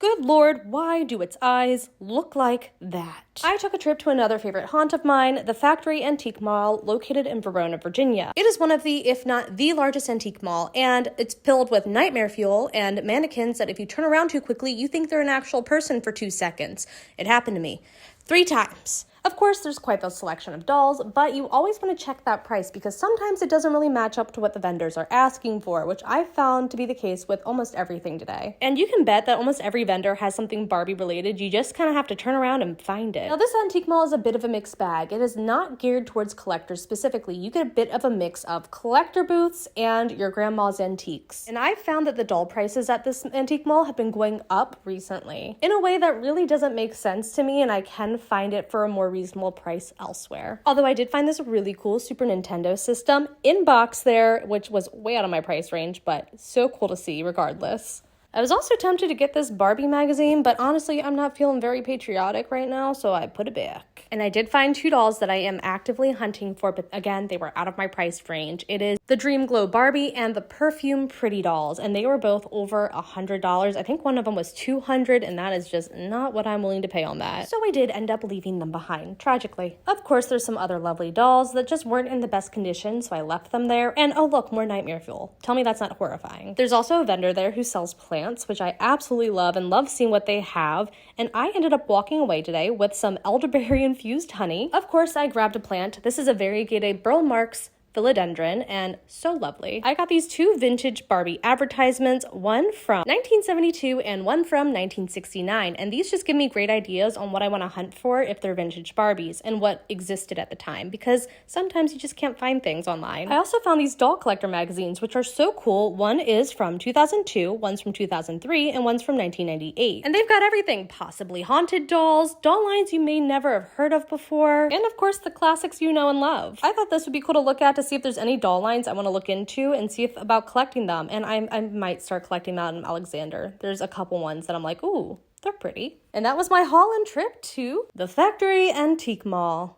Good Lord, why do its eyes look like that? I took a trip to another favorite haunt of mine, the Factory Antique Mall, located in Verona, Virginia. It is one of the, if not the largest antique mall, and it's filled with nightmare fuel and mannequins that if you turn around too quickly, you think they're an actual person for 2 seconds. It happened to me 3 times. Of course, there's quite the selection of dolls, but you always want to check that price because sometimes it doesn't really match up to what the vendors are asking for, which I found to be the case with almost everything today. And you can bet that almost every vendor has something Barbie related. You just kind of have to turn around and find it. Now, this antique mall is a bit of a mixed bag. It is not geared towards collectors specifically. You get a bit of a mix of collector booths and your grandma's antiques. And I found that the doll prices at this antique mall have been going up recently in a way that really doesn't make sense to me, and I can find it for a more reasonable price elsewhere. Although I did find this really cool Super Nintendo system in box there, which was way out of my price range, but so cool to see regardless. I was also tempted to get this Barbie magazine, but honestly, I'm not feeling very patriotic right now, so I put it back. And I did find 2 dolls that I am actively hunting for, but again, they were out of my price range. It is the Dream Glow Barbie and the Perfume Pretty Dolls, and they were both over $100. I think one of them was $200, and that is just not what I'm willing to pay on that. So I did end up leaving them behind, tragically. Of course, there's some other lovely dolls that just weren't in the best condition, so I left them there. And oh look, more nightmare fuel. Tell me that's not horrifying. There's also a vendor there who sells plants, which I absolutely love and love seeing what they have. And I ended up walking away today with some elderberry infused honey. Of course, I grabbed a plant. This is a variegated Burle Marx philodendron, and so lovely. I got these 2 vintage Barbie advertisements, one from 1972 and one from 1969, and these just give me great ideas on what I want to hunt for if they're vintage Barbies and what existed at the time, because sometimes you just can't find things online. I also found these doll collector magazines, which are so cool. One is from 2002, one's from 2003, and one's from 1998. And they've got everything, possibly haunted dolls, doll lines you may never have heard of before, and of course the classics you know and love. I thought this would be cool to look at to see if there's any doll lines I want to look into and see if about collecting them. And I might start collecting them out in Alexander. There's a couple ones that I'm like, ooh, they're pretty. And that was my haul and trip to the Factory Antique Mall.